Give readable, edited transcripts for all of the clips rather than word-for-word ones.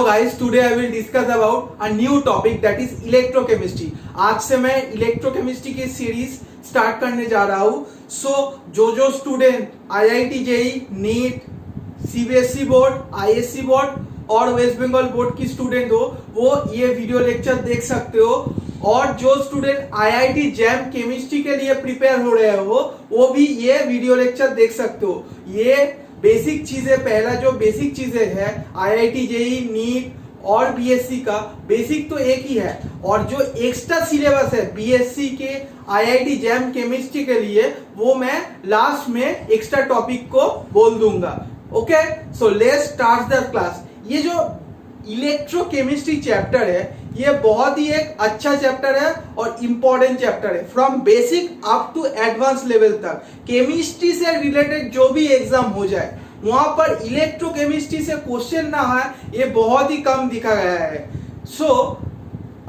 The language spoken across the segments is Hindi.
Hello guys, today I will discuss about a new topic that is electrochemistry. आज से मैं इलेक्ट्रोकेमिस्ट्री की सीरीज स्टार्ट करने जा रहा हूँ. जो student IIT JEE, NEET, CBSE board, ISC board और वेस्ट बंगाल बोर्ड की स्टूडेंट हो वो ये वीडियो लेक्चर देख सकते हो. और जो स्टूडेंट IIT जैम केमिस्ट्री के लिए प्रिपेयर हो रहे हो वो भी ये वीडियो लेक्चर देख सकते हो. ये बेसिक चीजें, पहला जो बेसिक चीजें है IIT JEE, नीट और BSc का बेसिक तो एक ही है. और जो एक्स्ट्रा सिलेबस है BSc के IIT जैम केमिस्ट्री के लिए वो मैं लास्ट में एक्स्ट्रा टॉपिक को बोल दूंगा. Okay, so let's start the class. ये जो इलेक्ट्रोकेमिस्ट्री चैप्टर है ये बहुत ही एक अच्छा चैप्टर है और इम्पोर्टेंट चैप्टर है. From basic up to advance level तक केमिस्ट्री से रिलेटेड जो भी एग्जाम हो जाए वहां पर इलेक्ट्रोकेमिस्ट्री से क्वेश्चन ना है ये बहुत ही कम दिखा गया है.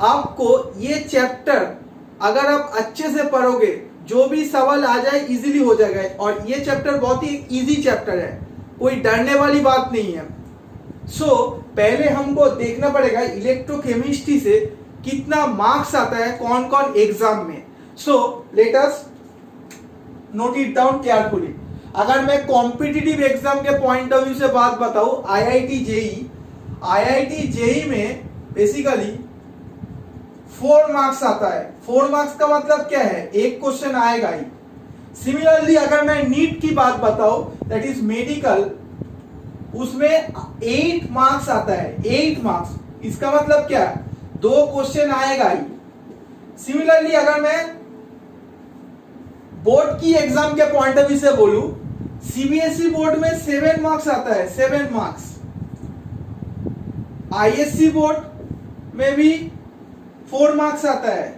आपको ये चैप्टर अगर आप अच्छे से पढ़ोगे जो भी सवाल आ जाए इजीली हो जाएगा. और ये चैप्टर बहुत ही इजी चैप्टर है, कोई डरने वाली बात नहीं है. पहले हमको देखना पड़ेगा इलेक्ट्रोकेमिस्ट्री से कितना मार्क्स आता है कौन कौन एग्जाम में. Let us note it down carefully. अगर मैं कॉम्पिटिटिव एग्जाम के पॉइंट ऑफ व्यू से बात बताऊं IIT JEE में बेसिकली 4 मार्क्स आता है. 4 मार्क्स का मतलब क्या है, एक क्वेश्चन आएगा ही. सिमिलरली अगर मैं नीट की बात बताऊं दैट इज मेडिकल, उसमें 8 मार्क्स आता है. 8 मार्क्स इसका मतलब क्या है, 2 क्वेश्चन आएगा ही. सिमिलरली अगर मैं बोर्ड की एग्जाम के पॉइंट ऑफ व्यू से बोलूं CBSE बोर्ड में 7 मार्क्स आता है. 7 मार्क्स. ISC बोर्ड में भी 4 मार्क्स आता है.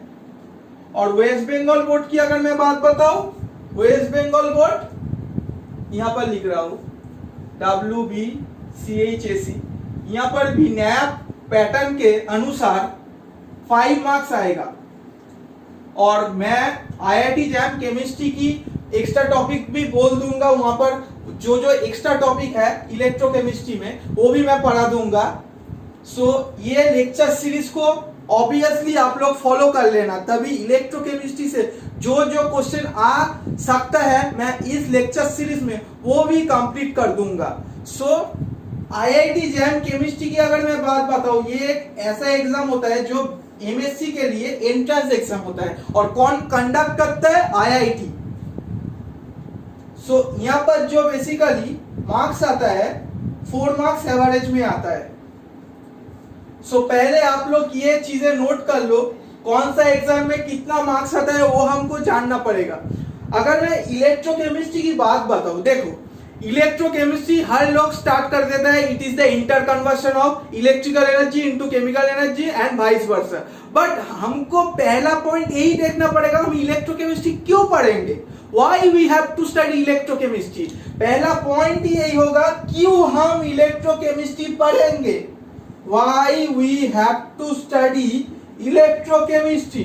और वेस्ट बंगाल बोर्ड की अगर मैं बात बताऊं, वेस्ट बंगाल बोर्ड यहां पर लिख रहा हूं WBCHSE, यहां पर भी नया पैटर्न के अनुसार 5 मार्क्स आएगा. और मैं IIT जैम केमिस्ट्री की एक्स्ट्रा टॉपिक भी बोल दूंगा, वहां पर जो एक्स्ट्रा टॉपिक है इलेक्ट्रोकेमिस्ट्री में वो भी मैं पढ़ा दूंगा. ये लेक्चर सीरीज को ऑब्वियसली आप लोग फॉलो कर लेना, तभी इलेक्ट्रोकेमिस्ट्री से जो क्वेश्चन आ सकता है मैं इस लेक्चर सीरीज में वो भी कंप्लीट कर दूंगा. IIT जैम केमिस्ट्री की अगर मैं बात बताऊं ये एक ऐसा एग्जाम होता है जो MSc के लिए एंट्रेंस एग्जाम होता है. और कौन कंडक्ट करता है, IIT. यहां पर जो बेसिकली मार्क्स आता है 4 मार्क्स एवरेज में आता है. पहले आप लोग ये चीजें नोट कर लो, कौन सा एग्जाम में कितना मार्क्स आता है वो हमको जानना पड़ेगा. अगर मैं इलेक्ट्रोकेमिस्ट्री की बात बताऊं, देखो इलेक्ट्रोकेमिस्ट्री हर लोग स्टार्ट कर देता है it is the inter conversion of electrical energy into chemical energy and vice versa. But हमको पहला पॉइंट यही देखना पड़ेगा हम इलेक्ट्रोकेमिस्ट्री क्यों पढ़ेंगे, why we have to study electrochemistry. पहला पॉइंट ही यही होगा क्यों हम इलेक्ट्रोकेमिस्ट्री पढ़ेंगे. Why we have to study electrochemistry.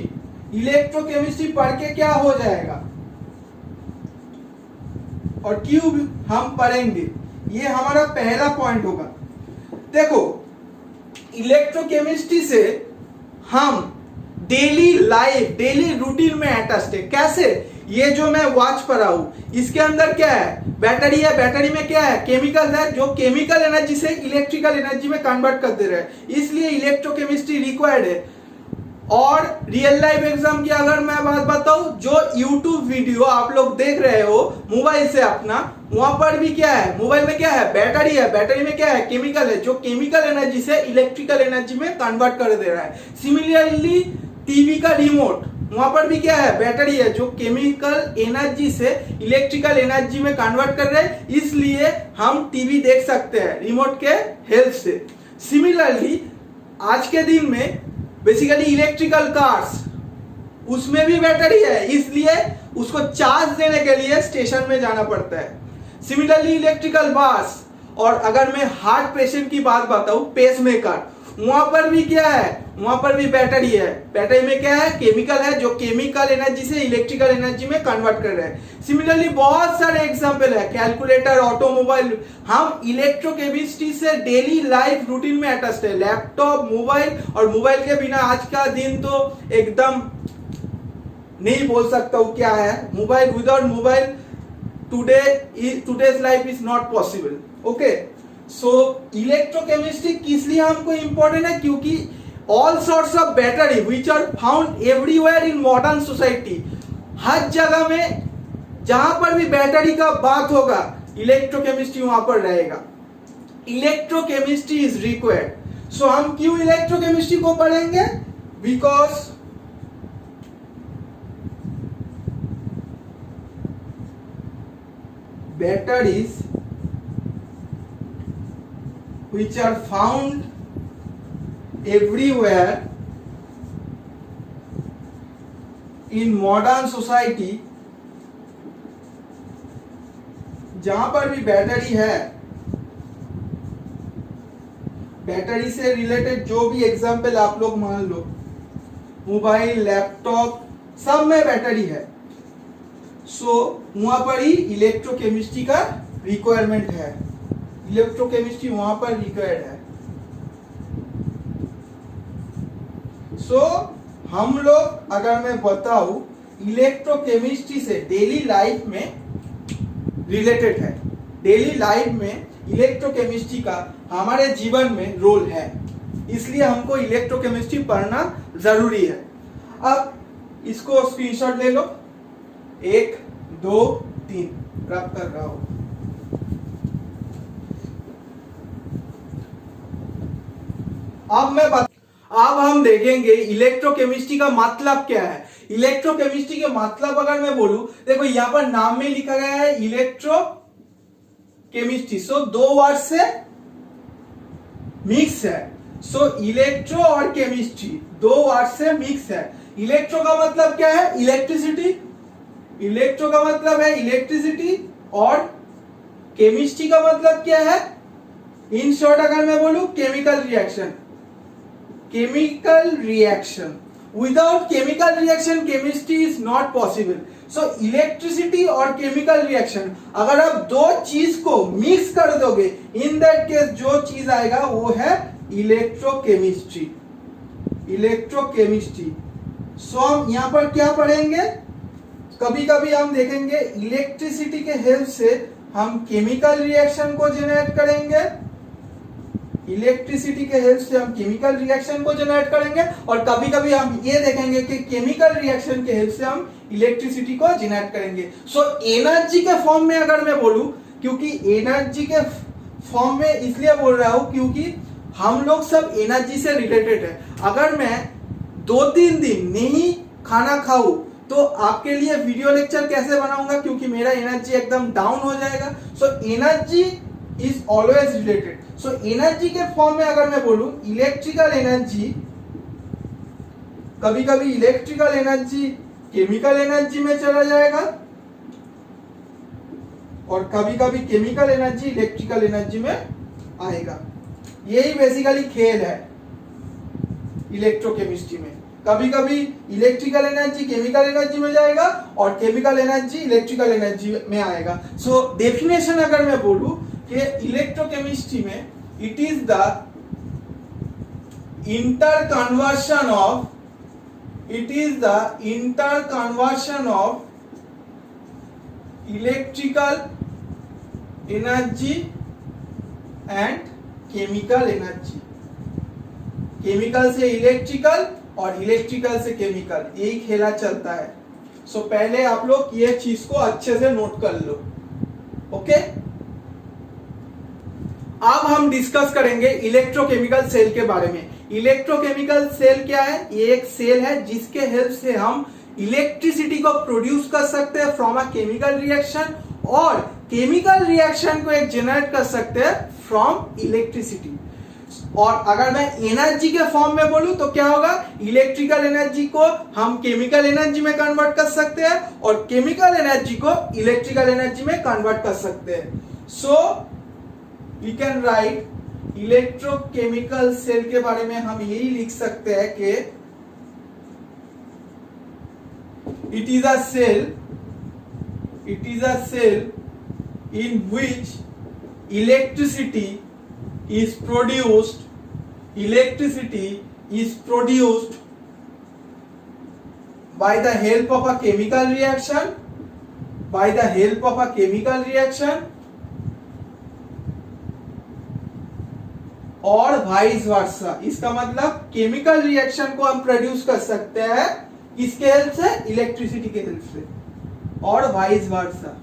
Electrochemistry पढ़ के क्या हो जाएगा और क्यों हम पढ़ेंगे, ये हमारा पहला पॉइंट होगा. देखो इलेक्ट्रोकेमिस्ट्री से हम डेली लाइफ, डेली रूटीन में अटैच्ड है. कैसे, ये जो मैं वॉच पर हूं इसके अंदर क्या है, बैटरी है. बैटरी में क्या है, केमिकल है जो केमिकल एनर्जी से इलेक्ट्रिकल एनर्जी में कन्वर्ट कर दे रहे हैं. इसलिए इलेक्ट्रोकेमिस्ट्री रिक्वायर्ड है. और रियल लाइफ एग्जाम की अगर मैं बात बताऊं, जो YouTube वीडियो आप लोग देख रहे हो मोबाइल से अपना, वहां पर भी क्या है, मोबाइल में क्या है, बैटरी है. बैटरी में क्या है, केमिकल है जो केमिकल एनर्जी से इलेक्ट्रिकल एनर्जी में कन्वर्ट कर दे रहा है. सिमिलरली टीवी का रिमोट, वहां पर भी क्या है, बैटरी है जो केमिकल एनर्जी से इलेक्ट्रिकल एनर्जी में कन्वर्ट कर रहे हैं. इसलिए हम टीवी देख सकते हैं रिमोट के हेल्प से. सिमिलरली आज के दिन में बेसिकली इलेक्ट्रिकल कार्स, उसमें भी बैटरी है इसलिए उसको चार्ज देने के लिए स्टेशन में जाना पड़ता है. सिमिलरली इलेक्ट्रिकल बस. और अगर मैं हार्ट पेशेंट की बात बताऊं, पेसमेकर, वहां पर भी क्या है, वहां पर भी बैटरी है। बैटरी में क्या है, केमिकल है जो केमिकल एनर्जी से इलेक्ट्रिकल एनर्जी में कन्वर्ट कर रहे हैं। सिमिलरली बहुत सारे एग्जांपल है, कैलकुलेटर, ऑटोमोबाइल। हम इलेक्ट्रोकेमिस्ट्री से डेली लाइफ रूटीन में अटैच्ड है। लैपटॉप, मोबाइल, और मोबाइल के बिना आज का दिन तो एकदम नहीं बोल सकता हूं क्या है। Mobile, without mobile today's life is not possible. Okay, so electrochemistry किस लिए हमको इंपॉर्टेंट है, क्योंकि all sorts of battery which are found everywhere in modern society, हर जगह में जहां पर भी बैटरी का बात होगा इलेक्ट्रोकेमिस्ट्री वहां पर रहेगा। Electrochemistry is required. सो हम क्यों इलेक्ट्रोकेमिस्ट्री को पढ़ेंगे, because batteries which are found everywhere in modern society, जहां पर भी बैटरी है, बैटरी से रिलेटेड जो भी एग्जाम्पल आप लोग मान लो, मोबाइल, लैपटॉप, सब में बैटरी है। सो वहां पर ही इलेक्ट्रोकेमिस्ट्री का रिक्वायरमेंट है। इलेक्ट्रोकेमिस्ट्री वहां पर रिक्वायर्ड है। सो हम लोग, अगर मैं बताऊं, इलेक्ट्रोकेमिस्ट्री से डेली लाइफ में रिलेटेड है। डेली लाइफ में इलेक्ट्रोकेमिस्ट्री का हमारे जीवन में रोल है, इसलिए हमको इलेक्ट्रोकेमिस्ट्री पढ़ना जरूरी है। अब इसको स्क्रीनशॉट ले लो, 1 2 3 रब कर रहा हूं। अब हम देखेंगे इलेक्ट्रोकेमिस्ट्री का मतलब क्या है। इलेक्ट्रोकेमिस्ट्री के मतलब अगर मैं बोलूं, देखो यहां पर नाम में लिखा गया है इलेक्ट्रोकेमिस्ट्री। सो दो वर्ड से मिक्स है। सो इलेक्ट्रो और केमिस्ट्री दो वर्ड से मिक्स है। इलेक्ट्रो का मतलब क्या है, इलेक्ट्रिसिटी। इलेक्ट्रो का मतलब है इलेक्ट्रिसिटी, और केमिस्ट्री का मतलब क्या है, इन शॉर्ट अगर मैं बोलूं, chemical reaction. Chemical reaction, without chemical reaction chemistry is not possible. So electricity और केमिकल रिएक्शन, अगर आप दो चीज को मिक्स कर दोगे, इन दैट केस जो चीज आएगा वो है इलेक्ट्रोकेमिस्ट्री। इलेक्ट्रोकेमिस्ट्री। सो हम यहां पर क्या पढ़ेंगे, कभी कभी हम देखेंगे इलेक्ट्रिसिटी के हेल्प से हम केमिकल रिएक्शन को जनरेट करेंगे। इलेक्ट्रिसिटी के हेल्प से हम केमिकल रिएक्शन को जनरेट करेंगे, और कभी कभी हम ये देखेंगे कि केमिकल रिएक्शन के हेल्प से हम इलेक्ट्रिसिटी को जनरेट करेंगे। सो एनर्जी के फॉर्म में अगर मैं बोलूं, क्योंकि एनर्जी के फॉर्म में इसलिए बोल रहा हूं क्योंकि हम लोग सब एनर्जी से रिलेटेड है। अगर मैं 2-3 दिन नहीं खाना खाऊं तो आपके लिए वीडियो लेक्चर कैसे बनाऊंगा, क्योंकि मेरा एनर्जी एकदम डाउन हो जाएगा। So energy is always related. So energy के फॉर्म में अगर मैं बोलूं, इलेक्ट्रिकल एनर्जी, कभी कभी इलेक्ट्रिकल एनर्जी केमिकल एनर्जी में चला जाएगा, और कभी कभी केमिकल एनर्जी इलेक्ट्रिकल एनर्जी में आएगा। यही बेसिकली खेल है इलेक्ट्रोकेमिस्ट्री में। कभी कभी इलेक्ट्रिकल एनर्जी केमिकल एनर्जी में जाएगा, और केमिकल एनर्जी इलेक्ट्रिकल एनर्जी में आएगा। सो डेफिनेशन अगर मैं बोलूं कि इलेक्ट्रोकेमिस्ट्री में it is the interconversion of electrical energy and chemical energy. Chemical से इलेक्ट्रिकल और इलेक्ट्रिकल से केमिकल, यही खेला चलता है। सो पहले आप लोग ये चीज को अच्छे से नोट कर लो। ओके, अब हम डिस्कस करेंगे इलेक्ट्रोकेमिकल सेल के बारे में। इलेक्ट्रोकेमिकल सेल क्या है, ये एक सेल है जिसके हेल्प से हम इलेक्ट्रिसिटी को प्रोड्यूस कर सकते हैं फ्रॉम अ केमिकल रिएक्शन, और केमिकल रिएक्शन को एक जनरेट कर सकते हैं फ्रॉम इलेक्ट्रिसिटी। और अगर मैं एनर्जी के फॉर्म में बोलूं तो क्या होगा, इलेक्ट्रिकल एनर्जी को हम केमिकल एनर्जी में कन्वर्ट कर सकते हैं, और केमिकल एनर्जी को इलेक्ट्रिकल एनर्जी में कन्वर्ट कर सकते हैं। So we can write electrochemical cell के बारे में हम यही लिख सकते हैं कि it is a cell in which electricity is produced by the help of a chemical reaction और वाइस वर्सा। इसका मतलब केमिकल रिएक्शन को हम प्रोड्यूस कर सकते हैं किसके हेल्प से, इलेक्ट्रिसिटी के हेल्प से, और वाइस वर्सा।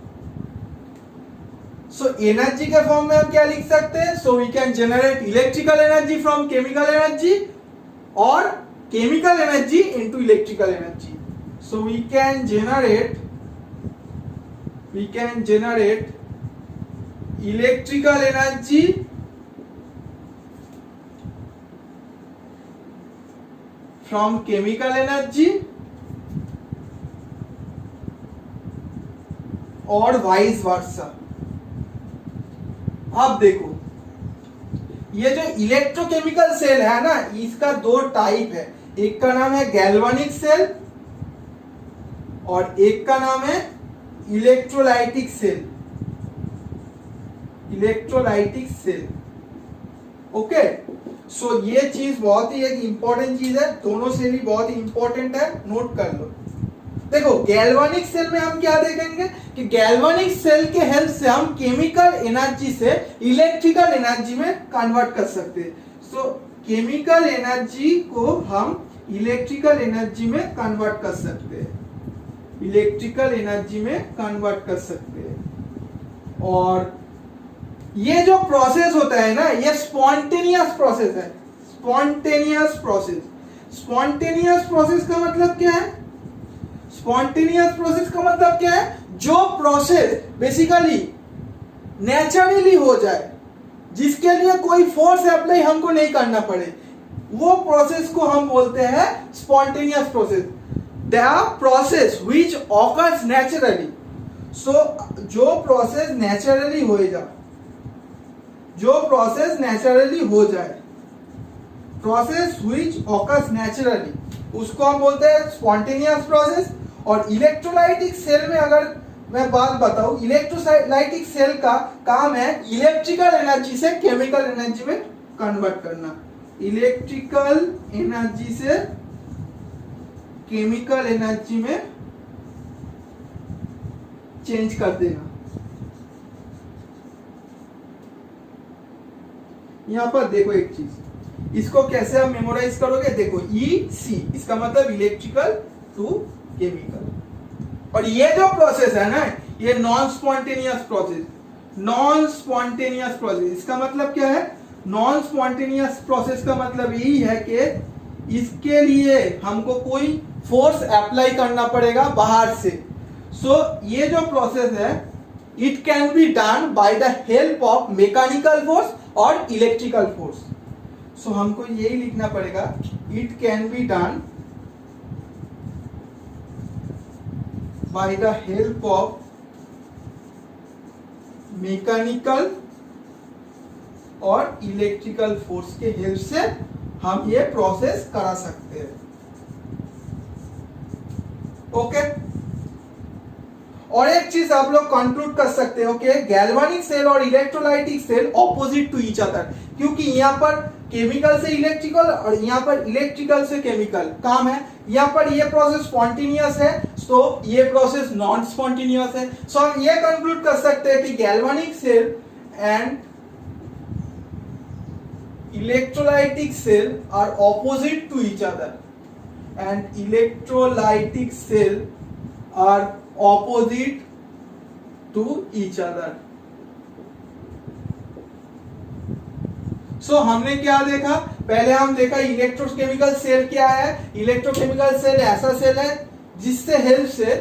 सो एनर्जी के फॉर्म में हम क्या लिख सकते हैं, so we can generate electrical energy from chemical energy और chemical energy into electrical energy. So we can generate electrical energy from chemical energy और वाइस वर्सा। अब देखो ये जो इलेक्ट्रोकेमिकल सेल है ना, इसका दो टाइप है, एक का नाम है गैल्वानिक सेल और एक का नाम है इलेक्ट्रोलाइटिक सेल। ओके, सो ये चीज बहुत ही एक इंपॉर्टेंट चीज है, दोनों सेल ही बहुत ही इंपॉर्टेंट है, नोट कर लो। देखो गैल्वानिक सेल में हम क्या देखेंगे कि गैल्वानिक सेल के हेल्प से हम केमिकल एनर्जी से इलेक्ट्रिकल एनर्जी में कन्वर्ट कर सकते हैं। सो केमिकल एनर्जी को हम इलेक्ट्रिकल एनर्जी में कन्वर्ट कर सकते हैं। और ये जो प्रोसेस होता है ना, ये स्पॉन्टेनियस प्रोसेस है। स्पॉन्टेनियस प्रोसेस का मतलब क्या है? स्पॉन्टेनियस प्रोसेस का मतलब क्या है? जो प्रोसेस बेसिकली नेचुरली हो जाए, जिसके लिए कोई फोर्स अप्लाई हमको नहीं करना पड़े, वो प्रोसेस को हम बोलते हैं spontaneous process. The process which occurs naturally. So जो प्रोसेस नेचुरली हो जाए, प्रोसेस व्हिच ऑकर्स नेचुरली, उसको हम बोलते हैं स्पॉन्टेनियस प्रोसेस। और इलेक्ट्रोलाइटिक सेल में अगर मैं बात बताऊं, इलेक्ट्रोलाइटिक सेल का काम है इलेक्ट्रिकल एनर्जी से केमिकल एनर्जी में कन्वर्ट करना, इलेक्ट्रिकल एनर्जी से केमिकल एनर्जी में चेंज कर देना। यहां पर देखो एक चीज, इसको कैसे आप मेमोराइज करोगे? देखो EC, इसका मतलब इलेक्ट्रिकल टू केमिकल। और ये जो प्रोसेस है ना, ये नॉन स्पॉन्टेनियस प्रोसेस। इसका मतलब क्या है? नॉन स्पॉन्टेनियस प्रोसेस का मतलब यही है कि इसके लिए हमको कोई फोर्स अप्लाई करना पड़ेगा बाहर से। सो ये जो प्रोसेस है, it can be done by the help of mechanical force और इलेक्ट्रिकल फोर्स। सो हमको यही लिखना पड़ेगा, it can be done by the help of mechanical और इलेक्ट्रिकल फोर्स के हेल्प से हम ये प्रोसेस करा सकते हैं। ओके, और एक चीज आप लोग कंक्लूड कर सकते हो कि गैल्वानिक सेल और electrolytic cell opposite to each other, क्योंकि यहाँ पर केमिकल से इलेक्ट्रिकल और यहाँ पर इलेक्ट्रिकल से केमिकल काम है। यहाँ पर ये प्रोसेस स्पॉन्टेनियस है, तो ये प्रोसेस नॉन स्पॉन्टेनियस है। सो हम ये कंक्लूड कर सकते हैं कि galvanic cell and electrolytic cell are opposite to each other, and electrolytic cell are opposite to each other. So हमने क्या देखा? पहले हम देखा इलेक्ट्रोकेमिकल सेल क्या है। इलेक्ट्रोकेमिकल सेल ऐसा सेल है जिससे हेल्प से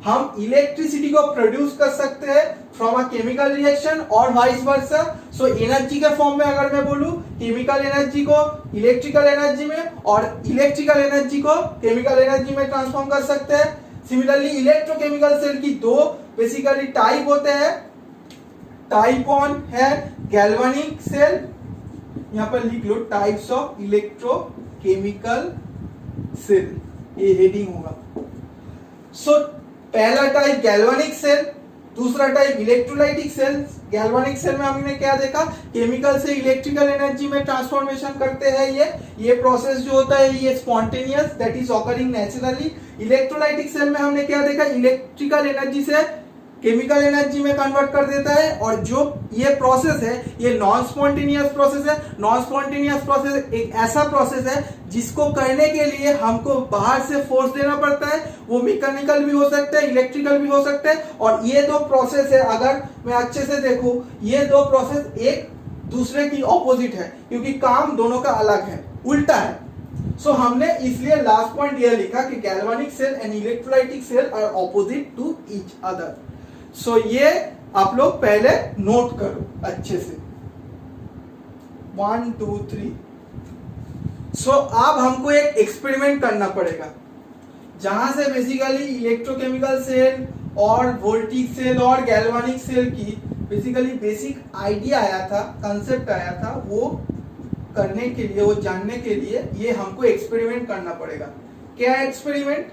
हम इलेक्ट्रिसिटी को प्रोड्यूस कर सकते हैं फ्रॉम अ केमिकल रिएक्शन और वाइस वर्सा। सो एनर्जी के फॉर्म में अगर मैं बोलूं, केमिकल एनर्जी को इलेक्ट्रिकल एनर्जी में और इलेक्ट्रिकल एनर्जी को केमिकल एनर्जी में ट्रांसफॉर्म कर सकते हैं। सिमिलरली इलेक्ट्रोकेमिकल सेल की दो बेसिकली टाइप होते हैं। टाइप 1 है गैल्वानिक सेल यहाँ पर लिख लो टाइप्स ऑफ इलेक्ट्रोकेमिकल सेल, ये हेडिंग होगा। सो पहला टाइप गैल्वेनिक सेल, दूसरा type electrolytic cell. Galvanic cell में हमने क्या देखा, केमिकल से इलेक्ट्रिकल एनर्जी में ट्रांसफॉर्मेशन करते हैं। ये प्रोसेस जो होता है ये spontaneous, that is occurring naturally. Electrolytic cell में हमने क्या देखा, इलेक्ट्रिकल एनर्जी से केमिकल एनर्जी में कन्वर्ट कर देता है। और जो ये प्रोसेस है ये नॉन स्पॉन्टेनियस प्रोसेस है। नॉन स्पॉन्टेनियस प्रोसेस एक ऐसा प्रोसेस है जिसको करने के लिए हमको बाहर से फोर्स देना पड़ता है। वो मैकेनिकल भी हो सकता है, इलेक्ट्रिकल भी हो सकता है। और ये दो प्रोसेस है, अगर मैं अच्छे से देखूं, ये दो प्रोसेस एक दूसरे की ऑपोजिट है, क्योंकि काम दोनों का अलग है, उल्टा है। सो हमने इसलिए लास्ट पॉइंट ये लिखा कि galvanic cell and electrolytic cell are opposite to each other. So ये आप लोग पहले नोट करो अच्छे से, 1 2 3। सो अब हमको एक एक्सपेरिमेंट करना पड़ेगा, जहां से बेसिकली इलेक्ट्रोकेमिकल सेल और वोल्टिक सेल और गैल्वेनिक सेल की बेसिकली बेसिक आइडिया आया था, कंसेप्ट आया था। वो करने के लिए, वो जानने के लिए ये हमको एक्सपेरिमेंट करना पड़ेगा। क्या एक्सपेरिमेंट?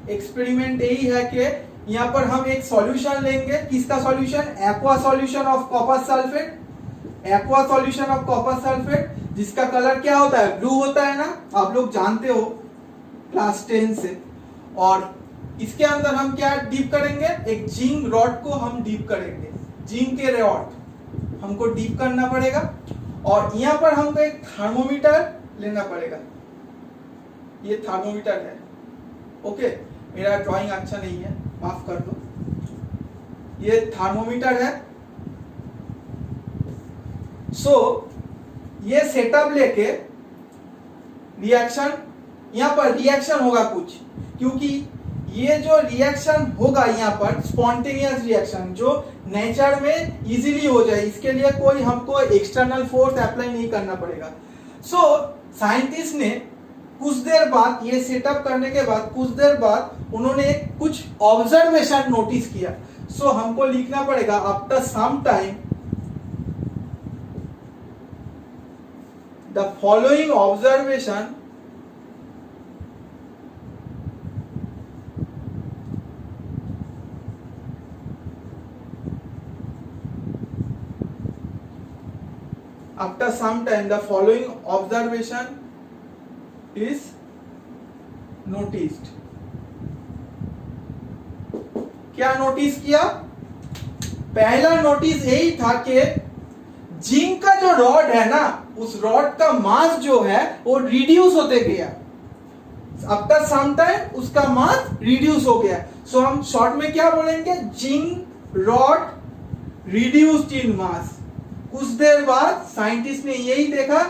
एक्सपेरिमेंट यही है कि यहाँ पर हम एक सॉल्यूशन लेंगे। किसका solution? Aqua solution of copper sulphate. Aqua solution of copper sulphate, जिसका कलर क्या होता है? ब्लू होता है ना, आप लोग जानते हो क्लास 10 से। और इसके अंदर हम क्या डीप करेंगे? एक जिंक रॉड को हम डीप करेंगे। जिंक के रॉड हमको डीप करना पड़ेगा। और यहाँ पर हमको एक थर्मोमीटर लेना पड़ेगा। ये थर्मोमीटर है, ओके। मेरा ड्राइंग अच्छा नहीं है, माफ कर दो। ये थर्मोमीटर है। सो ये सेटअप लेके रिएक्शन, यहां पर रिएक्शन होगा कुछ, क्योंकि ये जो रिएक्शन होगा यहाँ पर स्पॉन्टेनियस रिएक्शन, जो नेचर में इजीली हो जाए, इसके लिए कोई हमको एक्सटर्नल फोर्स अप्लाई नहीं करना पड़ेगा। सो साइंटिस्ट ने कुछ देर बाद, ये सेटअप करने के बाद कुछ देर बाद उन्होंने कुछ ऑब्जर्वेशन नोटिस किया। सो हमको लिखना पड़ेगा after some time the following observation after some time the following observation is noticed। क्या नोटिस किया? पहला नोटिस यही था कि जिंक का जो रॉड है ना, उस रॉड का मास जो है वो रिड्यूस होते गया। आफ्टर सम टाइम उसका मास रिड्यूस हो गया। सो हम शॉर्ट में क्या बोलेंगे? जिंक रॉड रिड्यूस्ड इन मास। कुछ देर बाद साइंटिस्ट ने यही देखा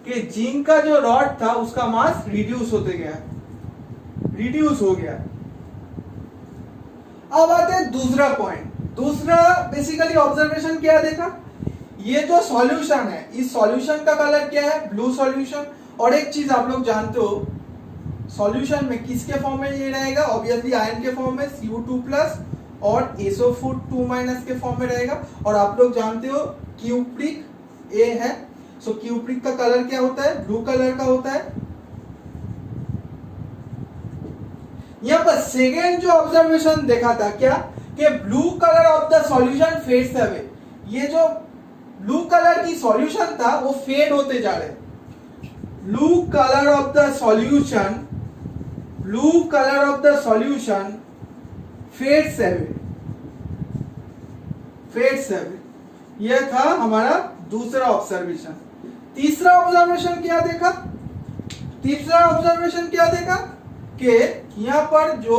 कि जिंक का जो रॉड था उसका मास रिड्यूस होते गया, रिड्यूस हो गया। अब आते हैं दूसरा पॉइंट। दूसरा बेसिकली ऑब्जर्वेशन क्या देखा? ये जो सॉल्यूशन है, इस सॉल्यूशन का कलर क्या है? Blue solution. और एक चीज आप लोग जानते हो, सॉल्यूशन में किसके फॉर्म में ये रहेगा? ऑब्वियसली आयन के फॉर्म में, Cu2+ और SO2- के फॉर्म में रहेगा। और आप लोग जानते हो क्यूप्रिक ए है। सो क्यूप्रिक का कलर क्या होता है? ब्लू कलर का होता है। यहां पर सेकेंड जो ऑब्जर्वेशन देखा था क्या? कि blue colour of the solution fades away. ये जो ब्लू कलर की सॉल्यूशन था वो फेड होते जा रहे। Blue colour of the solution, blue colour of the solution fades away, fades away. यह था हमारा दूसरा ऑब्जर्वेशन। तीसरा ऑब्जर्वेशन क्या देखा? तीसरा ऑब्जर्वेशन क्या देखा? कि यहां पर जो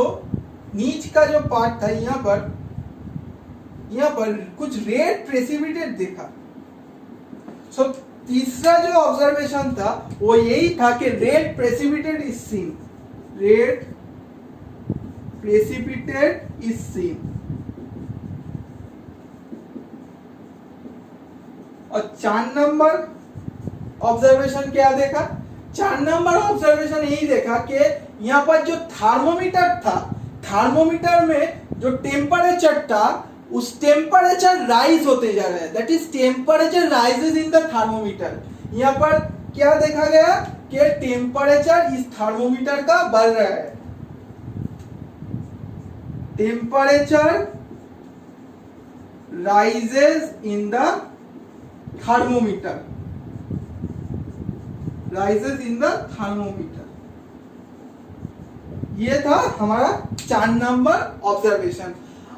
नीच का जो पार्ट था, यहां पर कुछ रेड प्रेसिपिटेट देखा। सो तीसरा जो ऑब्जर्वेशन था वो यही था कि red precipitate is seen, red precipitate is seen. और 4 नंबर ऑब्जर्वेशन क्या देखा? 4 नंबर ऑब्जर्वेशन यही देखा कि यहां पर जो थर्मोमीटर था, थर्मोमीटर में जो टेम्परेचर था, उस टेम्परेचर राइज होते जा रहा है। That is temperature rises in the thermometer. यहाँ पर क्या देखा गया कि टेम्परेचर इस थर्मोमीटर का बढ़ रहा है, temperature rises in the thermometer, rises in the thermometer. ये था हमारा 4 नंबर ऑब्जर्वेशन।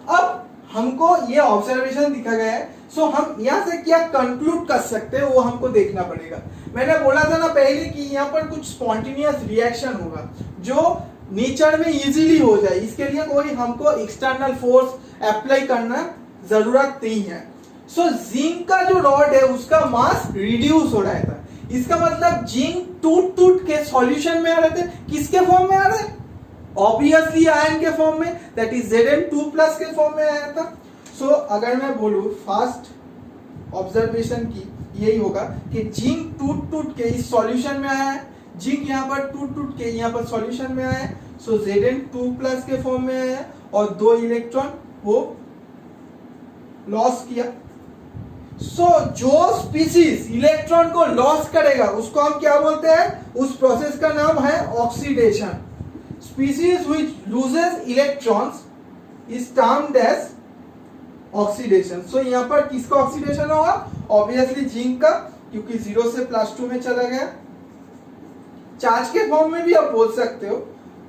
अब हमको ये ऑब्जर्वेशन दिखा गया है, सो हम यहाँ से क्या कंक्लूड कर सकते हैं वो हमको देखना पड़ेगा। मैंने बोला था ना पहले कि यहाँ पर कुछ स्पॉन्टेनियस रिएक्शन होगा जो नेचर में इजीली हो जाए, इसके लिए कोई हमको एक्सटर्नल फोर्स अप्लाई करना जरूरत नहीं है। सो जिंक का जो रॉड है उसका मास रिड्यूस हो रहा था, इसका मतलब जिंक टूट टूट के सॉल्यूशन में आ रहे थे। किसके फॉर्म में आ रहे? ऑब्वियसली आयन के फॉर्म में, दैट इज Zn2+ के फॉर्म में आया था। सो अगर मैं बोलूं फर्स्ट ऑब्जर्वेशन की यही होगा कि जिंक टूट टूट के इस सॉल्यूशन में आया है, जिंक यहाँ पर टूट टूट के यहाँ पर सॉल्यूशन में आया है, सो Zn2+ के फॉर्म में आया है और 2 इलेक्ट्रॉन वो लॉस किया। सो जो स्पीसीज इलेक्ट्रॉन को लॉस करेगा उसको हम क्या बोलते हैं? उस प्रोसेस का नाम है oxidation. Species which loses electrons is termed as oxidation. So यहाँ पर किसका ऑक्सीडेशन होगा? Obviously जिंक का, क्योंकि 0 से +2 में चला गया। चार्ज के फॉर्म में भी आप बोल सकते हो।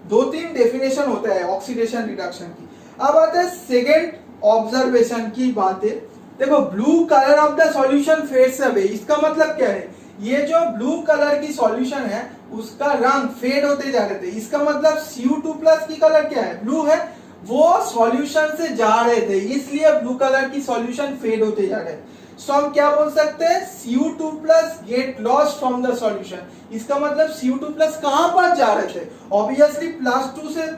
2-3 डेफिनेशन होता है ऑक्सीडेशन रिडक्शन की। अब आता है सेकेंड ऑब्जर्वेशन की बातें। देखो blue colour of the solution fades away, इसका मतलब क्या है? ये जो ब्लू कलर की सॉल्यूशन है उसका रंग फेड होते जा रहे थे, इसका मतलब Cu2+ की कलर क्या है? ब्लू है, वो सॉल्यूशन से जा रहे थे इसलिए ब्लू कलर की सॉल्यूशन फेड होते जा रहे हैं। सो हम क्या बोल सकते हैं? Cu2+ get lost from the solution. इसका मतलब Cu2+ कहां पर जा रहे थे? ऑब्वियसली +2 से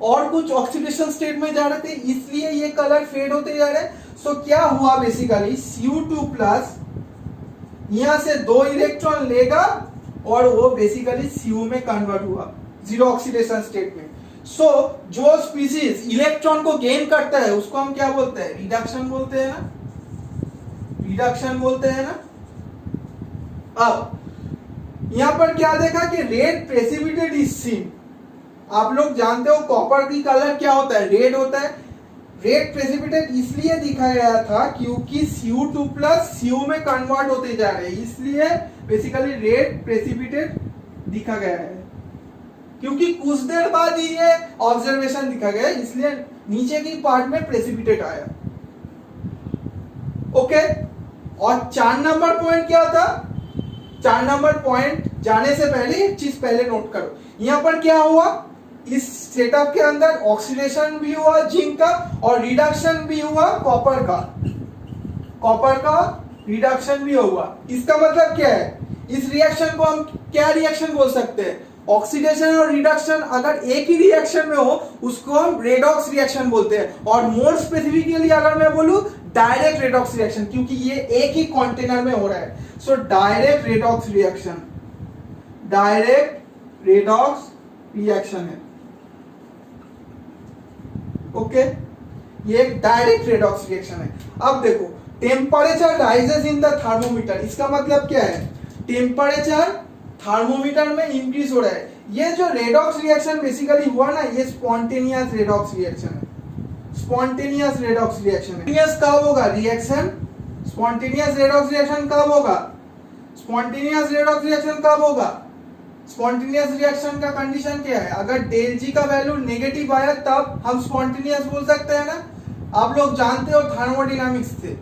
और कुछ ऑक्सीडेशन स्टेट में जा रहे थे, इसलिए ये कलर फेड होते जा रहे हैं। सो क्या हुआ बेसिकली? Cu2+ यहां से 2 इलेक्ट्रॉन लेगा और वो बेसिकली Cu में कन्वर्ट हुआ 0 ऑक्सीडेशन स्टेट में। सो जो स्पीसीज इलेक्ट्रॉन को गेन करता है उसको हम क्या बोलते हैं? रिडक्शन बोलते हैं ना, रिडक्शन बोलते हैं ना। अब यहां पर क्या देखा कि रेड प्रेसिपिटेट इज सीन। आप लोग जानते हो कॉपर की कलर क्या होता है? रेड होता है। रेड प्रेसिपिटेट इसलिए दिखाया गया था क्योंकि Cu2+ Cu में कन्वर्ट होते जा रहे हैं, इसलिए बेसिकली रेड प्रेसिपिटेट दिखा गया है। क्योंकि कुछ देर बाद ही ये ऑब्जर्वेशन दिखा गया, इसलिए नीचे की पार्ट में प्रेसिपिटेट आया। ओके, और 4 नंबर पॉइंट क्या था? 4 नंबर पॉइंट जाने से पहले एक चीज पहले नोट करो। यहां पर क्या हुआ? इस सेटअप के अंदर ऑक्सीडेशन भी हुआ जिंक का और रिडक्शन भी हुआ कॉपर का, कॉपर का रिडक्शन भी हुआ। इसका मतलब क्या है? इस रिएक्शन को हम क्या रिएक्शन बोल सकते हैं? ऑक्सीडेशन और रिडक्शन अगर एक ही रिएक्शन में हो उसको हम रेडॉक्स रिएक्शन बोलते हैं, और मोर स्पेसिफिकली अगर मैं बोलूं डायरेक्ट रेडॉक्स रिएक्शन, क्योंकि ये एक ही कंटेनर में हो रहा है। So direct redox reaction, direct redox reaction है। ओके, ये एक डायरेक्ट रेडॉक्स रिएक्शन है। अब देखो temperature rises in the thermometer, इसका मतलब क्या है? टेम्परेचर थर्मोमीटर में इंक्रीज हो रहा है। ये जो रेडॉक्स रिएक्शन बेसिकली हुआ ना, ये स्पॉन्टेनियस रेडॉक्स रिएक्शन है। स्पॉन्टेनियस रेडॉक्स रिएक्शन है। कब होगा रिएक्शन? स्पॉन्टेनियस रेडॉक्स रिएक्शन कब होगा? स्पॉन्टेनियस रेडॉक्स रिएक्शन कब होगा? स्पॉन्टेनियस रिएक्शन का कंडीशन क्या है? अगर ΔG का वैल्यू नेगेटिव आया तब हम स्पॉन्टेनियस बोल सकते हैं ना। आप लोग जानते हो थर्मोडायनामिक्स से।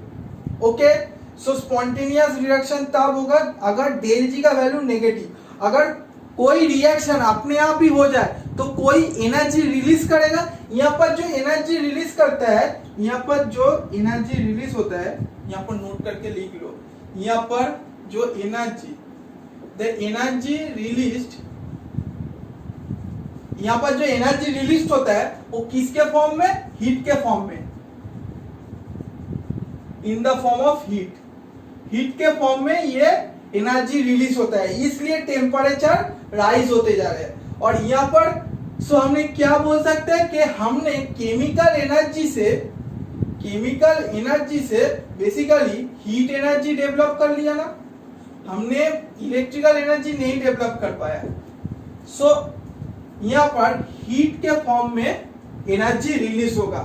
ओके, सो स्पॉन्टेनियस रिएक्शन तब होगा अगर ΔG का वैल्यू नेगेटिव। अगर कोई रिएक्शन अपने आप ही हो जाए तो कोई एनर्जी रिलीज करेगा। यहाँ पर जो एनर्जी रिलीज करता है, यहाँ पर जो एनर्जी रिलीज होता है, यहाँ पर नोट करके लिख लो। यहाँ पर जो एनर्जी, the energy released, यहां पर जो एनर्जी रिलीज होता है वो किसके फॉर्म में? हीट के फॉर्म में, in the form of heat. Heat के फॉर्म में ये एनर्जी रिलीज होता है, इसलिए टेम्परेचर राइज होते जा रहे हैं। और यहां पर सो हमने क्या बोल सकते हैं कि हमने केमिकल एनर्जी से बेसिकली हीट एनर्जी डेवलप कर लिया ना। हमने इलेक्ट्रिकल एनर्जी नहीं डेवलप कर पाया। सो यहाँ पर हीट के फॉर्म में एनर्जी रिलीज होगा।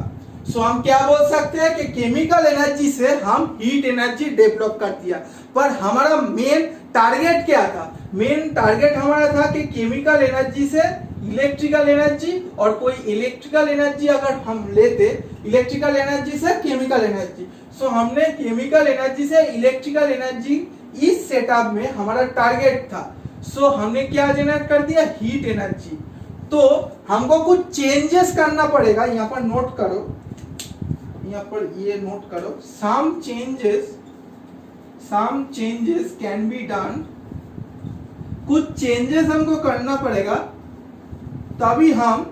सो हम क्या बोल सकते हैं कि केमिकल एनर्जी से हम हीट एनर्जी डेवलप कर दिया। पर हमारा मेन टारगेट क्या था? मेन टारगेट हमारा था कि केमिकल एनर्जी से इलेक्ट्रिकल एनर्जी, और कोई इलेक्ट्रिकल एनर्जी अगर हम लेते, इलेक्ट्रिकल एनर्जी से केमिकल एनर्जी। सो हमने केमिकल एनर्जी से इलेक्ट्रिकल एनर्जी, इस सेटअप में हमारा टारगेट था। सो हमने क्या जनरेट कर दिया? Heat energy. तो हमको कुछ चेंजेस करना पड़ेगा। यहाँ पर नोट करो, यहाँ पर ये नोट करो, some changes can be done. कुछ चेंजेस हमको करना पड़ेगा, तभी हम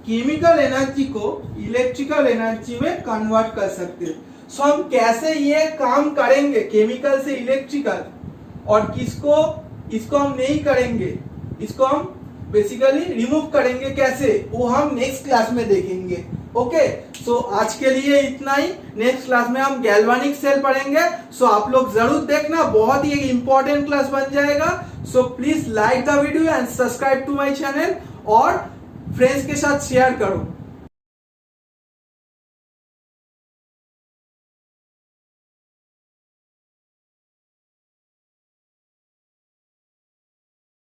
केमिकल एनर्जी को इलेक्ट्रिकल एनर्जी में कन्वर्ट कर सकते हैं। सो हम कैसे ये काम करेंगे केमिकल से इलेक्ट्रिकल, और इसको हम नहीं करेंगे, इसको हम बेसिकली रिमूव करेंगे कैसे, वो हम नेक्स्ट क्लास में देखेंगे। ओके, सो आज के लिए इतना ही। नेक्स्ट क्लास में हम गैल्वानिक सेल पढ़ेंगे। सो आप लोग जरूर देखना, बहुत ही एक इंपॉर्टेंट क्लास बन जाएगा। So please like the video and subscribe to my channel, और फ्रेंड्स के साथ शेयर करो।